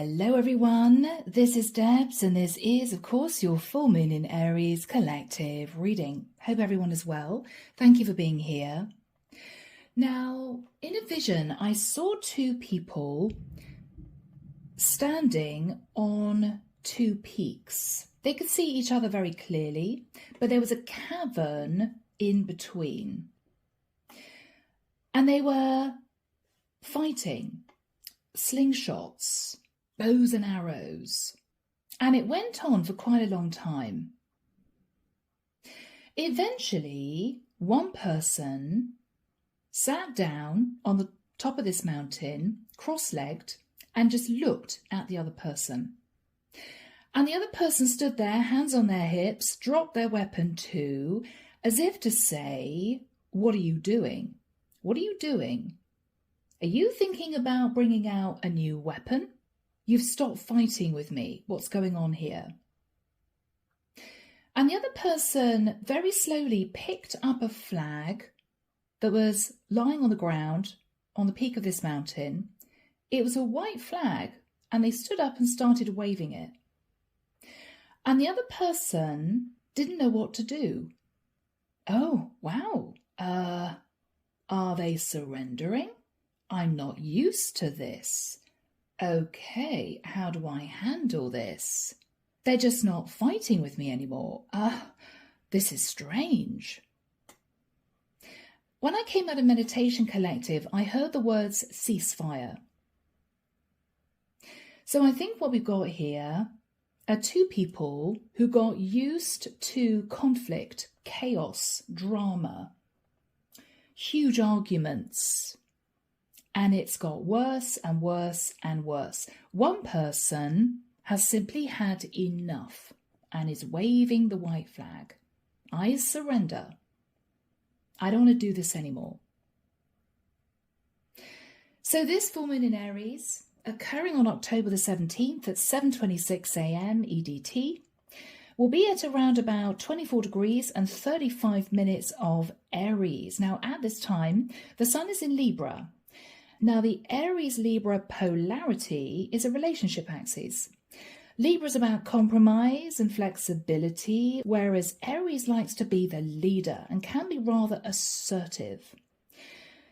Hello everyone, this is Debs and this is of course your full moon in Aries collective reading. Hope everyone is well. Thank you for being here. Now, in a vision, I saw two people standing on two peaks. They could see each other very clearly, but there was a cavern in between. And they were fighting, slingshots, bows and arrows, and it went on for quite a long time. Eventually, one person sat down on the top of this mountain, cross-legged, and just looked at the other person. And the other person stood there, hands on their hips, dropped their weapon too, as if to say, "What are you doing? What are you doing? Are you thinking about bringing out a new weapon? You've stopped fighting with me. What's going on here?" And the other person very slowly picked up a flag that was lying on the ground on the peak of this mountain. It was a white flag, and they stood up and started waving it. And the other person didn't know what to do. Oh, wow. Are they surrendering? I'm not used to this. Okay, how do I handle this? They're just not fighting with me anymore. This is strange. When I came out of Meditation Collective, I heard the words ceasefire. So I think what we've got here are two people who got used to conflict, chaos, drama, huge arguments. And it's got worse and worse and worse. One person has simply had enough and is waving the white flag. I surrender. I don't want to do this anymore. So this full moon in Aries, occurring on October the 17th at 7:26 a.m. EDT, will be at around about 24 degrees and 35 minutes of Aries. Now at this time, the sun is in Libra. Now, the Aries Libra polarity is a relationship axis. Libra is about compromise and flexibility, whereas Aries likes to be the leader and can be rather assertive.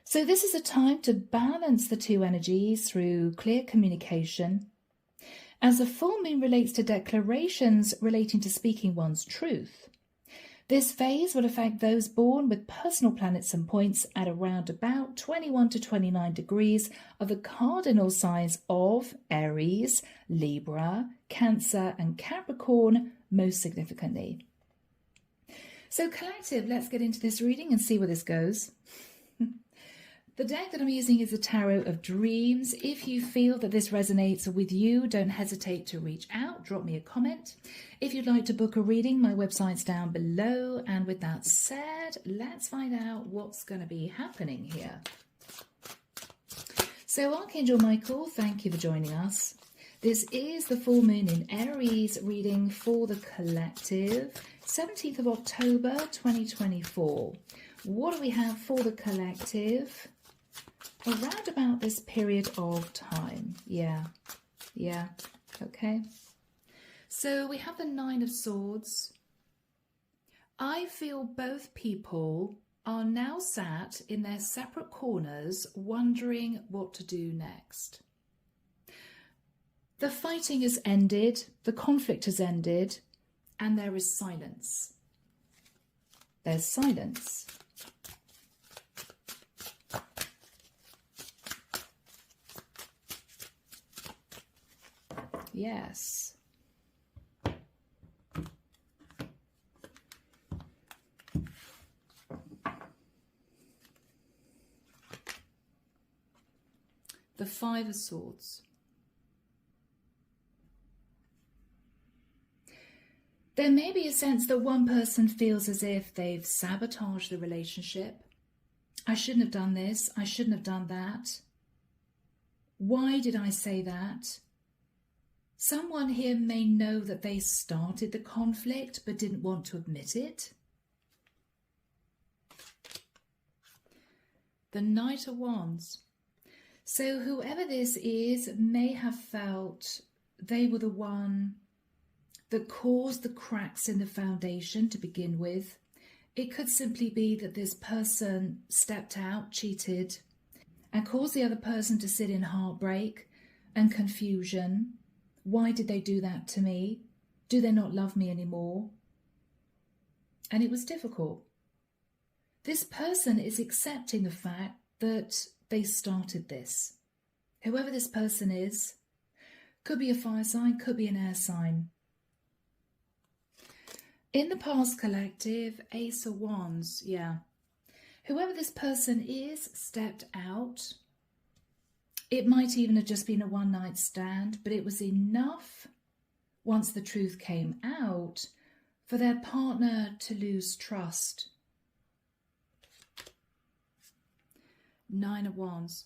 So this is a time to balance the two energies through clear communication. As the full moon relates to declarations relating to speaking one's truth, this phase will affect those born with personal planets and points at around about 21 to 29 degrees of the cardinal signs of Aries, Libra, Cancer and Capricorn most significantly. So collective, let's get into this reading and see where this goes. The deck that I'm using is the Tarot of Dreams. If you feel that this resonates with you, don't hesitate to reach out, drop me a comment. If you'd like to book a reading, my website's down below. And with that said, let's find out what's going to be happening here. So Archangel Michael, thank you for joining us. This is the full moon in Aries reading for the collective, 17th of October 2024. What do we have for the collective? Around about this period of time. Yeah, okay. So we have the Nine of Swords. I feel both people are now sat in their separate corners wondering what to do next. The fighting has ended, the conflict has ended, and there is silence. There's silence. Yes. The Five of Swords. There may be a sense that one person feels as if they've sabotaged the relationship. I shouldn't have done this. I shouldn't have done that. Why did I say that? Someone here may know that they started the conflict but didn't want to admit it. The Knight of Wands. So whoever this is may have felt they were the one that caused the cracks in the foundation to begin with. It could simply be that this person stepped out, cheated, and caused the other person to sit in heartbreak and confusion. Why did they do that to me? Do they not love me anymore? And it was difficult. This person is accepting the fact that they started this. Whoever this person is, could be a fire sign, could be an air sign. In the past collective, Ace of Wands, yeah. Whoever this person is stepped out. It might even have just been a one-night stand, but it was enough once the truth came out for their partner to lose trust. Nine of Wands.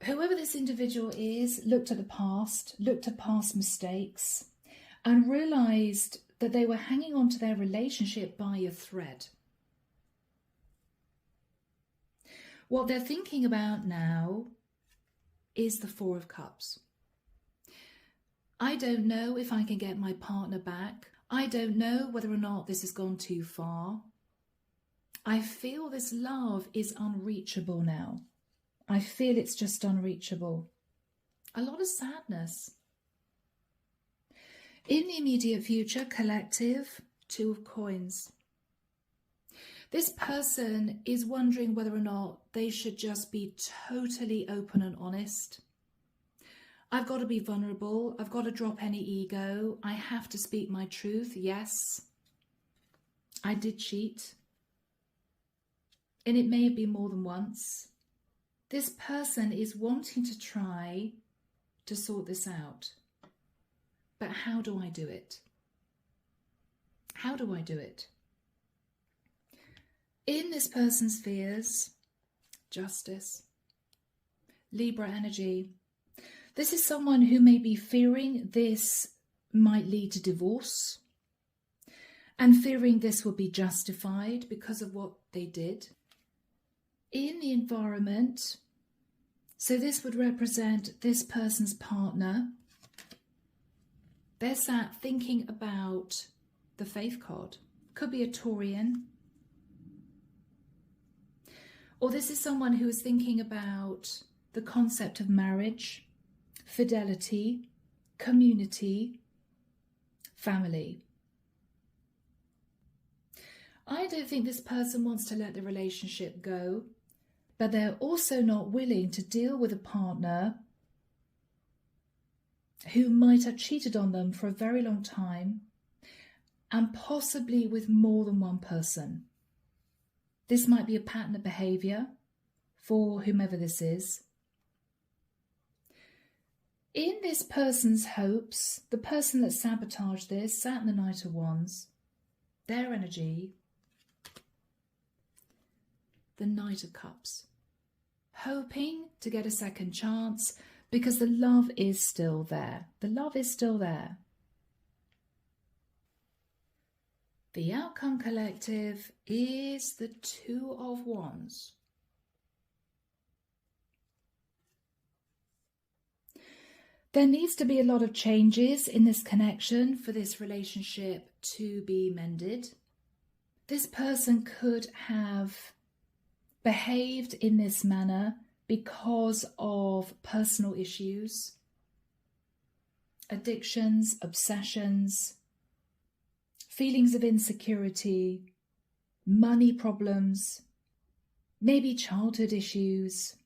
Whoever this individual is looked at the past, looked at past mistakes, and realised that they were hanging on to their relationship by a thread. What they're thinking about now is the Four of Cups. I don't know if I can get my partner back. I don't know whether or not this has gone too far. I feel this love is unreachable now. I feel it's just unreachable. A lot of sadness. In the immediate future, collective, Two of Coins. This person is wondering whether or not they should just be totally open and honest. I've got to be vulnerable. I've got to drop any ego. I have to speak my truth. Yes, I did cheat. And it may be more than once. This person is wanting to try to sort this out. But how do I do it? How do I do it? In this person's fears, Justice, Libra energy. This is someone who may be fearing this might lead to divorce and fearing this will be justified because of what they did. In the environment, so this would represent this person's partner. They're sat thinking about the Faith card. Could be a Taurian. Or this is someone who is thinking about the concept of marriage, fidelity, community, family. I don't think this person wants to let the relationship go, but they're also not willing to deal with a partner who might have cheated on them for a very long time and possibly with more than one person. This might be a pattern of behaviour for whomever this is. In this person's hopes, the person that sabotaged this sat in the Knight of Wands. Their energy, the Knight of Cups. Hoping to get a second chance because the love is still there. The love is still there. The outcome collective is the Two of Wands. There needs to be a lot of changes in this connection for this relationship to be mended. This person could have behaved in this manner because of personal issues, addictions, obsessions, feelings of insecurity, money problems, maybe childhood issues.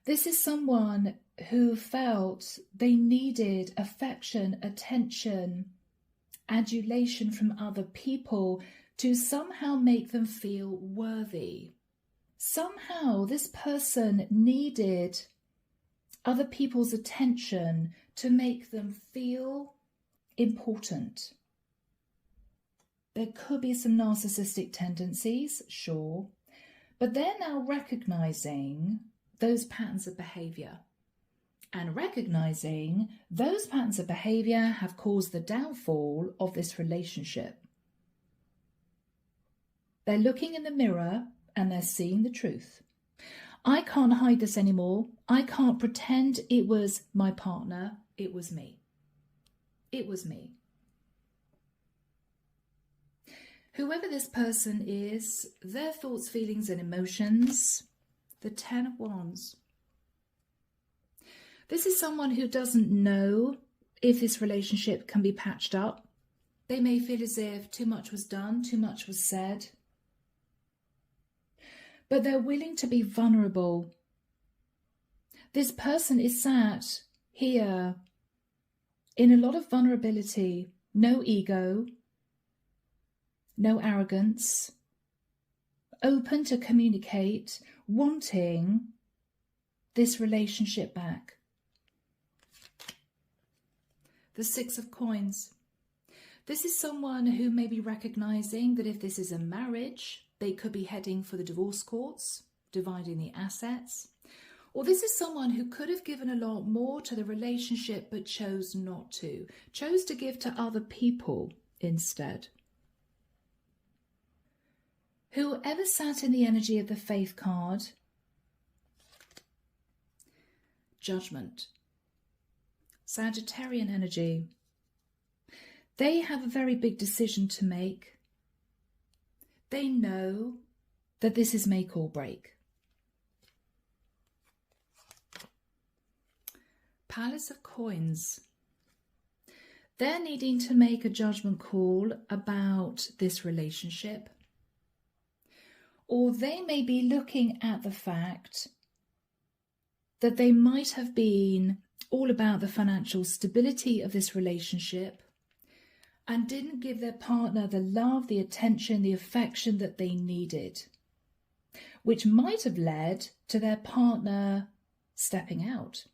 This is someone who felt they needed affection, attention, adulation from other people to somehow make them feel worthy. Somehow this person needed other people's attention to make them feel important. There could be some narcissistic tendencies, sure, but they're now recognizing those patterns of behavior and recognizing those patterns of behavior have caused the downfall of this relationship. They're looking in the mirror and they're seeing the truth. I can't hide this anymore. I can't pretend it was my partner. It was me. It was me. Whoever this person is, their thoughts, feelings, and emotions, the 10 of Wands. This is someone who doesn't know if this relationship can be patched up. They may feel as if too much was done, too much was said. But they're willing to be vulnerable. This person is sat here in a lot of vulnerability, no ego, no arrogance, open to communicate, wanting this relationship back. The 6 of Coins. This is someone who may be recognizing that if this is a marriage, they could be heading for the divorce courts, dividing the assets. Or this is someone who could have given a lot more to the relationship but chose not to, chose to give to other people instead. Whoever sat in the energy of the Faith card, Judgment, Sagittarian energy. They have a very big decision to make. They know that this is make or break. Palace of Coins. They're needing to make a judgment call about this relationship. Or they may be looking at the fact that they might have been all about the financial stability of this relationship and didn't give their partner the love, the attention, the affection that they needed, which might have led to their partner stepping out.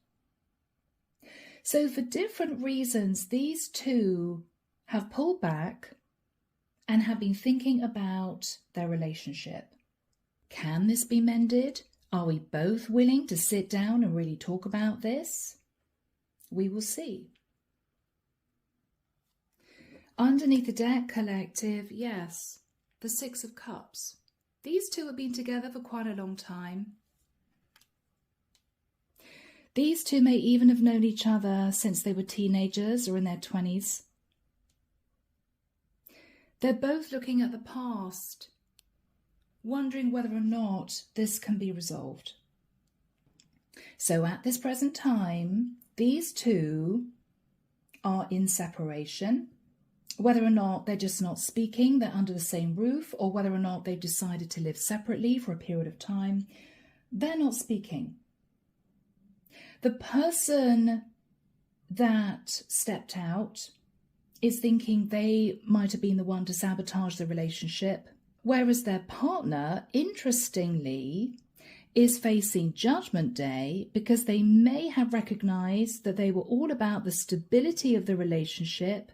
So for different reasons, these two have pulled back and have been thinking about their relationship. Can this be mended? Are we both willing to sit down and really talk about this? We will see. Underneath the deck, collective, yes, the 6 of Cups. These two have been together for quite a long time. These two may even have known each other since they were teenagers or in their 20s. They're both looking at the past, wondering whether or not this can be resolved. So at this present time, these two are in separation. Whether or not they're just not speaking, they're under the same roof, or whether or not they've decided to live separately for a period of time, they're not speaking. The person that stepped out is thinking they might have been the one to sabotage the relationship, whereas their partner, interestingly, is facing Judgment Day because they may have recognized that they were all about the stability of the relationship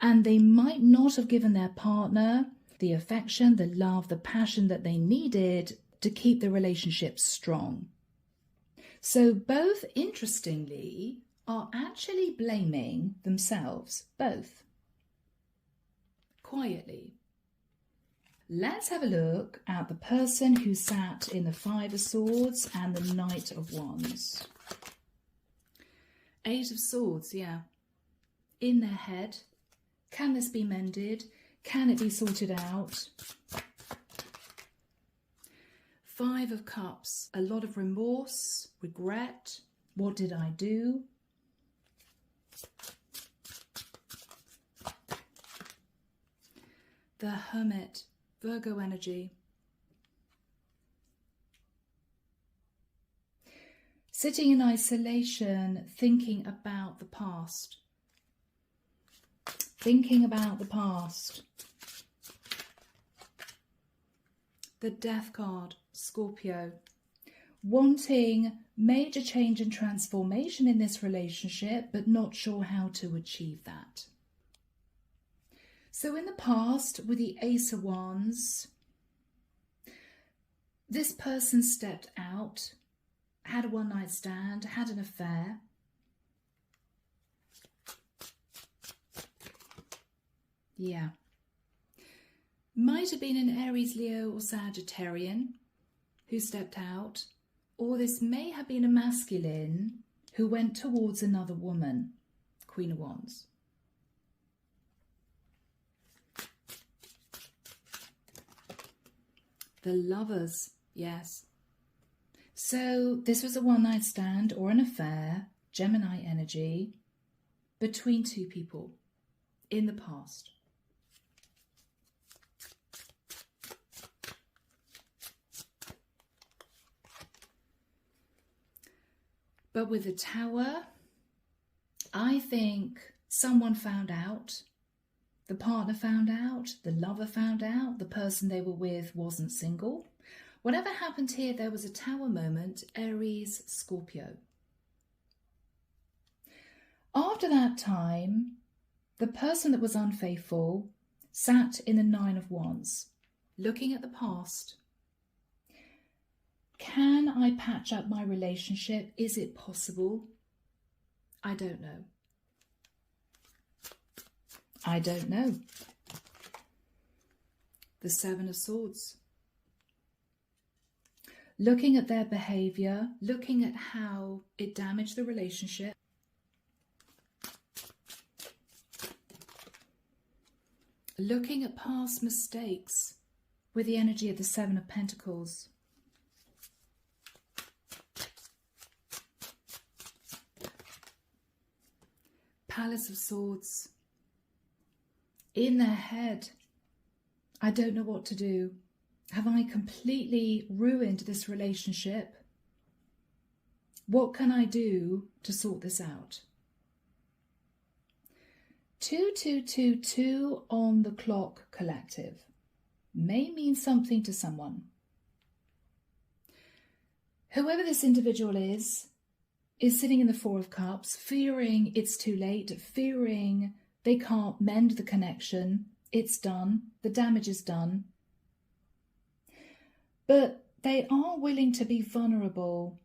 and they might not have given their partner the affection, the love, the passion that they needed to keep the relationship strong. So both, interestingly, are actually blaming themselves, both, quietly. Let's have a look at the person who sat in the 5 of Swords and the Knight of Wands. 8 of Swords, yeah. In their head. Can this be mended? Can it be sorted out? 5 of Cups. A lot of remorse, regret. What did I do? The Hermit. Virgo energy. Sitting in isolation, thinking about the past. Thinking about the past. The Death card, Scorpio. Wanting major change and transformation in this relationship, but not sure how to achieve that. So in the past, with the Ace of Wands, this person stepped out, had a one-night stand, had an affair. Yeah. Might have been an Aries, Leo or Sagittarian who stepped out, Or this may have been a masculine who went towards another woman. Queen of Wands. The Lovers, yes. So this was a one-night stand or an affair, Gemini energy, between two people in the past. But with the Tower, I think someone found out. The partner found out, the lover found out, the person they were with wasn't single. Whatever happened here, there was a Tower moment, Aries, Scorpio. After that time, the person that was unfaithful sat in the Nine of Wands, looking at the past. Can I patch up my relationship? Is it possible? I don't know. I don't know. The Seven of Swords. Looking at their behavior, looking at how it damaged the relationship. Looking at past mistakes with the energy of the Seven of Pentacles. Palace of Swords. In their head, I don't know what to do. Have I completely ruined this relationship? What can I do to sort this out? 2222 on the clock collective may mean something to someone. Whoever this individual is sitting in the Four of Cups, fearing it's too late, fearing they can't mend the connection. It's done. The damage is done. But they are willing to be vulnerable.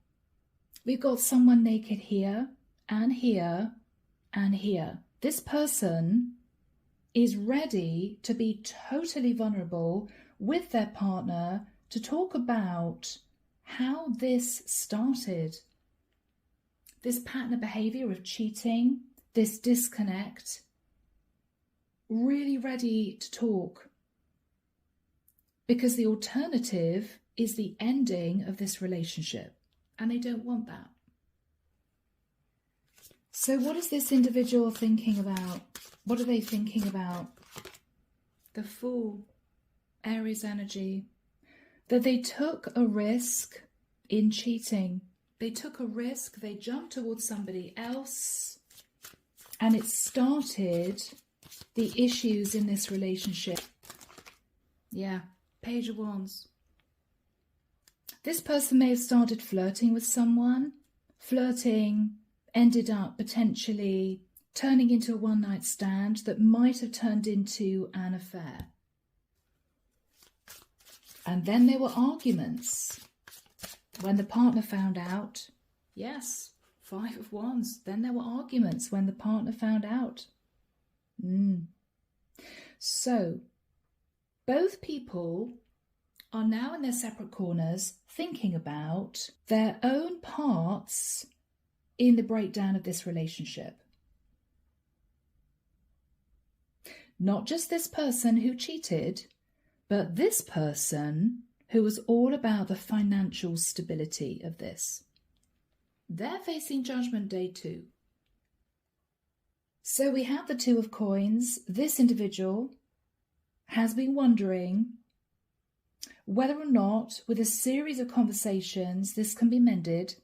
We've got someone naked here and here and here. This person is ready to be totally vulnerable with their partner to talk about how this started. This pattern of behavior of cheating, this disconnect. Really ready to talk, because the alternative is the ending of this relationship and they don't want that. So what is this individual thinking about? What are they thinking about? The Fool, Aries energy, that they took a risk in cheating. They took a risk, they jumped towards somebody else, and it started the issues in this relationship. Yeah, Page of Wands. This person may have started flirting with someone. Flirting ended up potentially turning into a one-night stand that might have turned into an affair. And then there were arguments. When the partner found out, yes, Five of Wands. Then there were arguments when the partner found out. So, both people are now in their separate corners thinking about their own parts in the breakdown of this relationship. Not just this person who cheated, but this person who was all about the financial stability of this. They're facing Judgment Day too. So we have the Two of Coins. This individual has been wondering whether or not, with a series of conversations, this can be mended.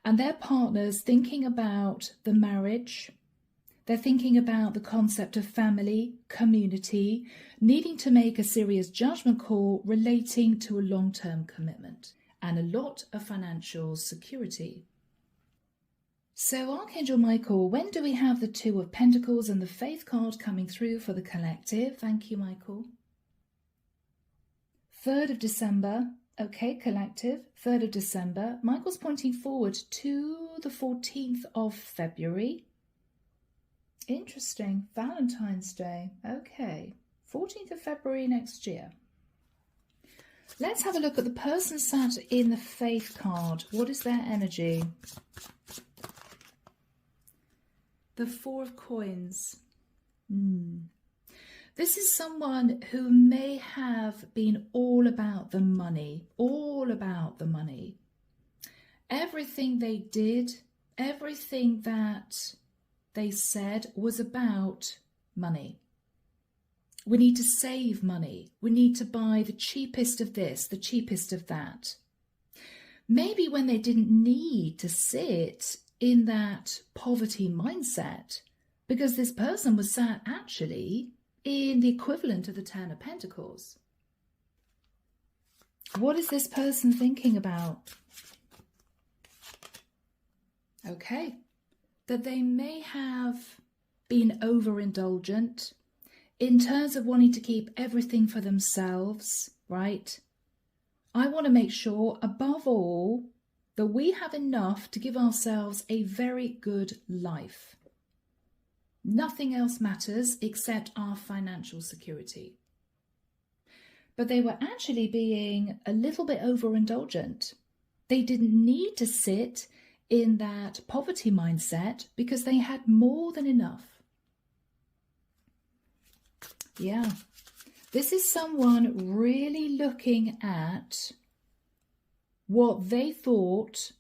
And their partners thinking about the marriage. They're thinking about the concept of family, community, needing to make a serious judgment call relating to a long-term commitment and a lot of financial security. So Archangel Michael, when do we have the Two of Pentacles and the Faith card coming through for the collective? Thank you, Michael. 3rd of December. Okay, collective. 3rd of December. Michael's pointing forward to the 14th of February. Interesting. Valentine's Day. Okay. 14th of February next year. Let's have a look at the person sat in the Faith card. What is their energy? The Four of Coins. This is someone who may have been all about the money, all about the money. Everything they did, everything that they said was about money. We need to save money. We need to buy the cheapest of this, the cheapest of that. Maybe when they didn't need to sit in that poverty mindset, because this person was sat actually in the equivalent of the Ten of Pentacles. What is this person thinking about? Okay, that they may have been overindulgent in terms of wanting to keep everything for themselves, right? I want to make sure, above all, that we have enough to give ourselves a very good life. Nothing else matters except our financial security. But they were actually being a little bit overindulgent. They didn't need to sit in that poverty mindset because they had more than enough. Yeah, this is someone really looking at what they thought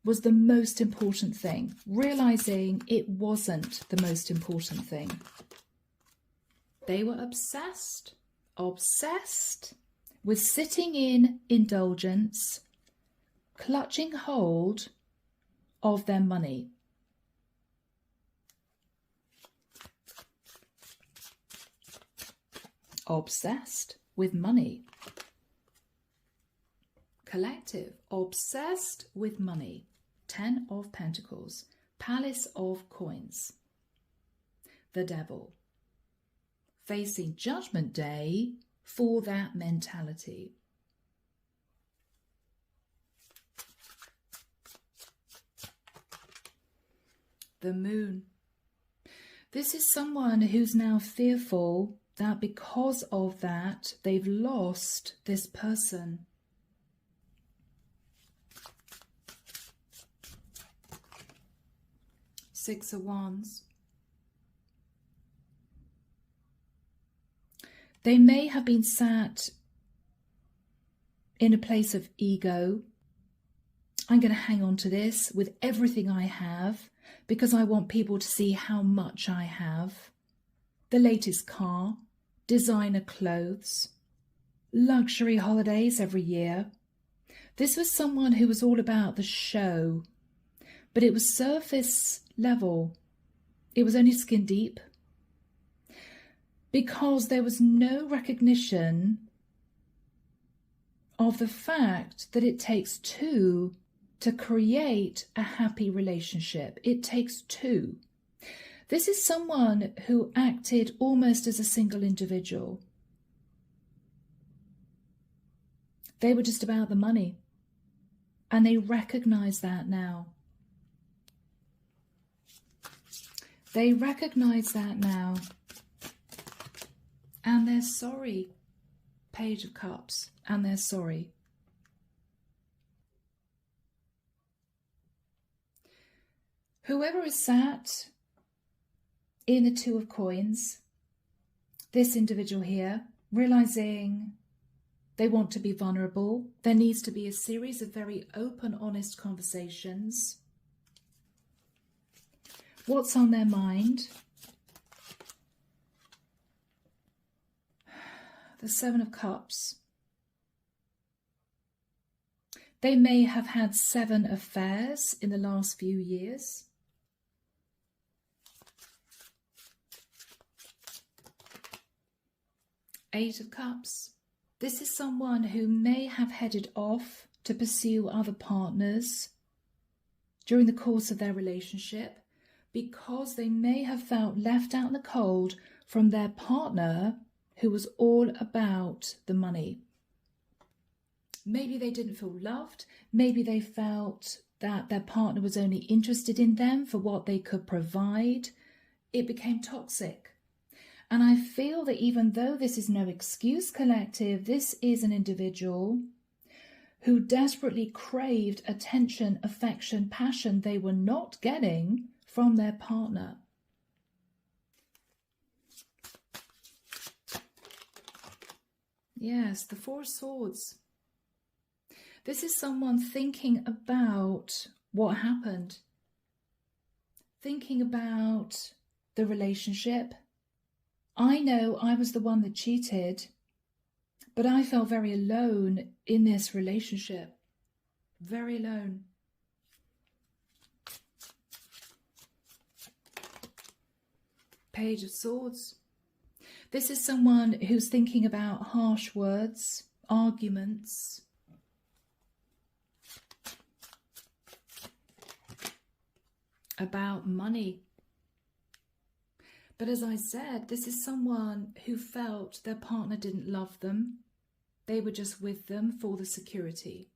was the most important thing, realizing it wasn't the most important thing. They were obsessed with sitting in indulgence, clutching hold of their money. Obsessed with money. Collective, obsessed with money. Ten of Pentacles, Palace of Coins. The Devil. Facing Judgment Day for that mentality. The Moon. This is someone who's now fearful that because of that, they've lost this person. Six of Wands. They may have been sat in a place of ego. I'm going to hang on to this with everything I have because I want people to see how much I have. The latest car, designer clothes, luxury holidays every year. This was someone who was all about the show, but it was surface level. It was only skin deep because there was no recognition of the fact that it takes two to create a happy relationship. It takes two. This is someone who acted almost as a single individual. They were just about the money, and they recognize that now. They recognize that now, and they're sorry. Page of Cups, and they're sorry. Whoever is sat in the Two of Coins, this individual here, realizing they want to be vulnerable, there needs to be a series of very open, honest conversations. What's on their mind? The Seven of Cups. They may have had 7 affairs in the last few years. Eight of Cups. This is someone who may have headed off to pursue other partners during the course of their relationship because they may have felt left out in the cold from their partner who was all about the money. Maybe they didn't feel loved. Maybe they felt that their partner was only interested in them for what they could provide. It became toxic. And I feel that even though this is no excuse, collective, this is an individual who desperately craved attention, affection, passion they were not getting from their partner. Yes, the Four of Swords. This is someone thinking about what happened, thinking about the relationship. I know I was the one that cheated, but I felt very alone in this relationship. Very alone. Page of Swords. This is someone who's thinking about harsh words, arguments. About money. But as I said, this is someone who felt their partner didn't love them. They were just with them for the security.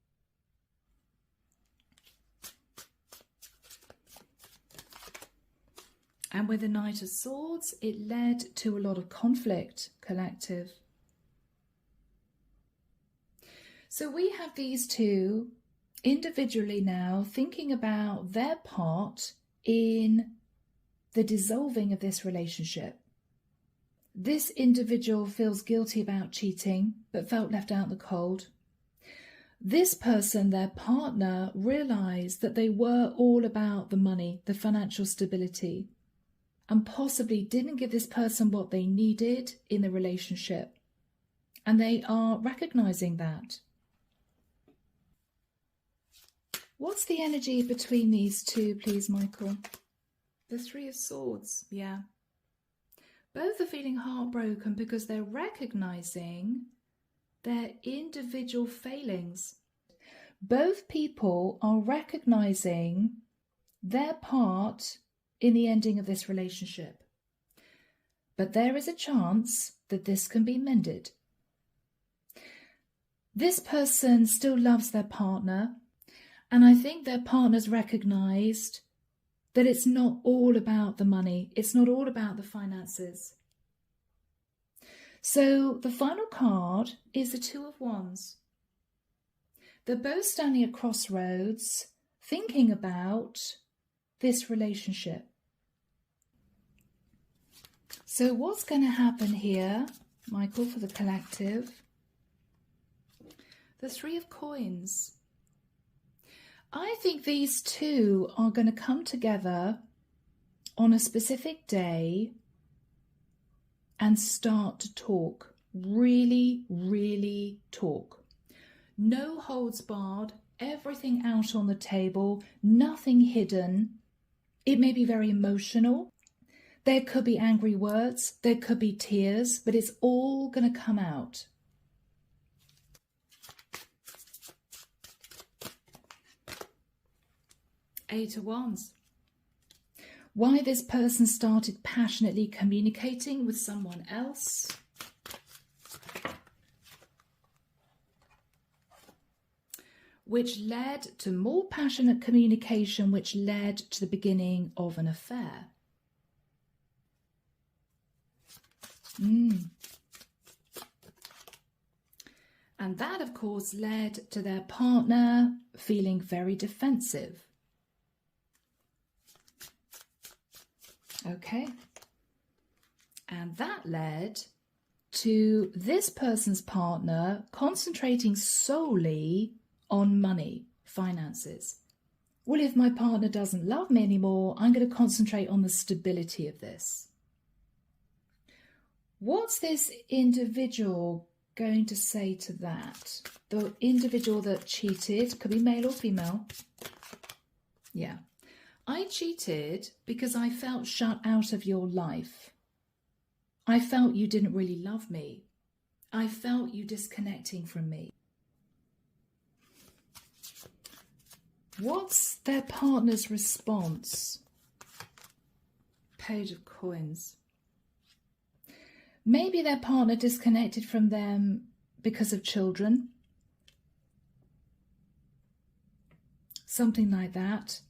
And with the Knight of Swords, it led to a lot of conflict, collective. So we have these two individually now thinking about their part in the dissolving of this relationship. This individual feels guilty about cheating, but felt left out in the cold. This person, their partner, realized that they were all about the money, the financial stability, and possibly didn't give this person what they needed in the relationship. And they are recognizing that. What's the energy between these two, please, Michael? The Three of Swords, yeah. Both are feeling heartbroken because they're recognizing their individual failings. Both people are recognizing their part in the ending of this relationship. But there is a chance that this can be mended. This person still loves their partner, and I think their partner's recognized that it's not all about the money. It's not all about the finances. So the final card is the Two of Wands. They're both standing at crossroads, thinking about this relationship. So what's going to happen here, Michael, for the collective? The Three of Coins. I think these two are going to come together on a specific day and start to talk. Really, really talk. No holds barred, everything out on the table, nothing hidden. It may be very emotional. There could be angry words, there could be tears, but it's all going to come out. Eight of Wands. Why this person started passionately communicating with someone else. Which led to more passionate communication, which led to the beginning of an affair. And that, of course, led to their partner feeling very defensive. Okay. And that led to this person's partner concentrating solely on money, finances. Well, if my partner doesn't love me anymore, I'm going to concentrate on the stability of this. What's this individual going to say to that? The individual that cheated, could be male or female. Yeah. I cheated because I felt shut out of your life. I felt you didn't really love me. I felt you disconnecting from me. What's their partner's response? Page of Coins. Maybe their partner disconnected from them because of children. Something like that.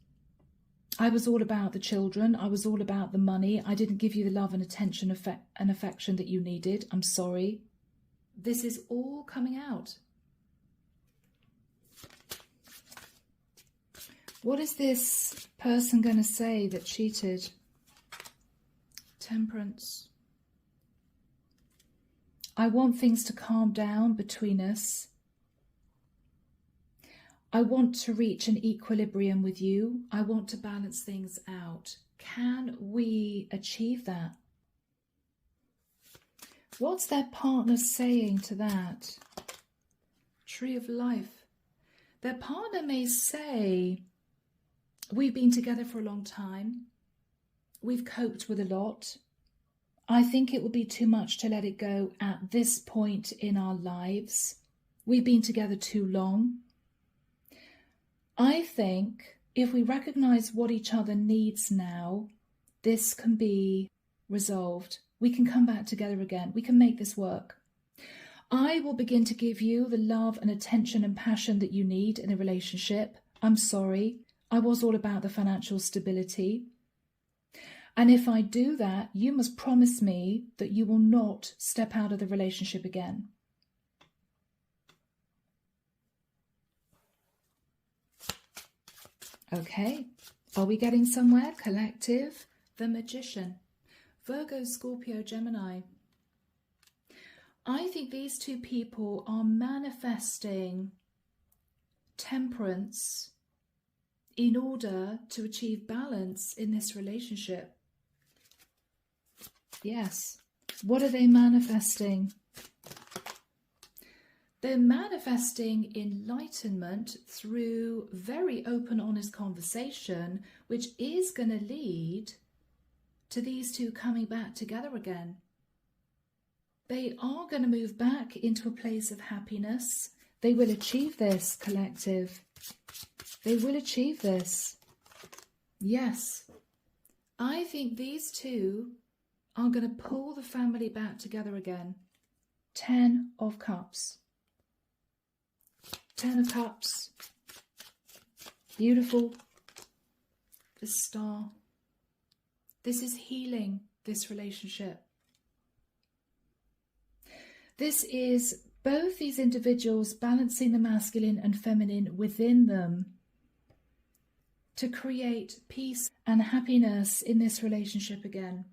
I was all about the children. I was all about the money. I didn't give you the love and attention and affection that you needed. I'm sorry. This is all coming out. What is this person going to say that cheated? Temperance. I want things to calm down between us. I want to reach an equilibrium with you. I want to balance things out. Can we achieve that? What's their partner saying to that? Tree of Life. Their partner may say, we've been together for a long time. We've coped with a lot. I think it would be too much to let it go at this point in our lives. We've been together too long. I think if we recognize what each other needs now, this can be resolved. We can come back together again. We can make this work. I will begin to give you the love and attention and passion that you need in a relationship. I'm sorry. I was all about the financial stability. And if I do that, you must promise me that you will not step out of the relationship again. Okay, are we getting somewhere? Collective, the Magician, Virgo, Scorpio, Gemini. I think these two people are manifesting temperance in order to achieve balance in this relationship. Yes. What are they manifesting? They're manifesting enlightenment through very open, honest conversation, which is going to lead to these two coming back together again. They are going to move back into a place of happiness. They will achieve this, collective. They will achieve this. Yes. I think these two are going to pull the family back together again. 10 of Cups. 10 of Cups. Beautiful. The Star. This is healing this relationship. This is both these individuals balancing the masculine and feminine within them to create peace and happiness in this relationship again.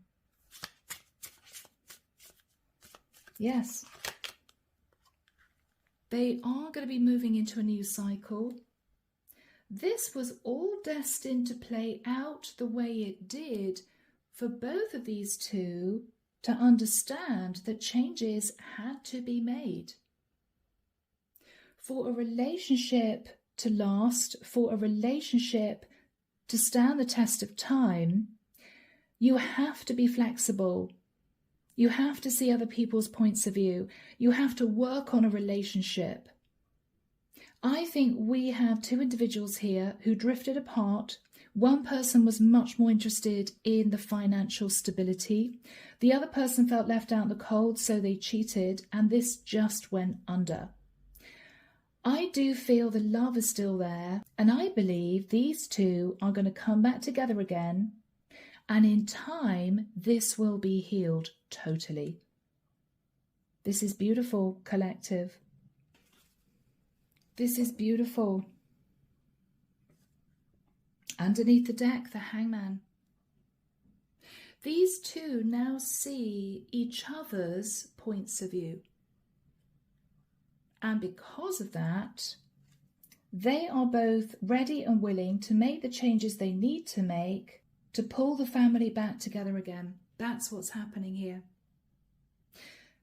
Yes. They are going to be moving into a new cycle. This was all destined to play out the way it did for both of these two to understand that changes had to be made. For a relationship to last, for a relationship to stand the test of time, you have to be flexible. You have to see other people's points of view. You have to work on a relationship. I think we have two individuals here who drifted apart. One person was much more interested in the financial stability. The other person felt left out in the cold, so they cheated, and this just went under. I do feel the love is still there, and I believe these two are going to come back together again, and in time, this will be healed totally. This is beautiful, collective. This is beautiful. Underneath the deck, the Hangman. These two now see each other's points of view. And because of that, they are both ready and willing to make the changes they need to make to pull the family back together again. That's what's happening here.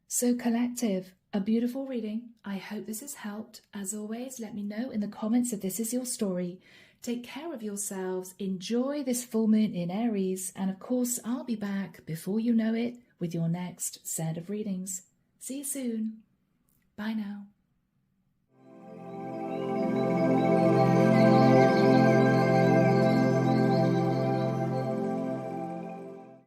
So collective, a beautiful reading. I hope this has helped. As always, let me know in the comments if this is your story. Take care of yourselves. Enjoy this full moon in Aries. And of course, I'll be back before you know it with your next set of readings. See you soon. Bye now.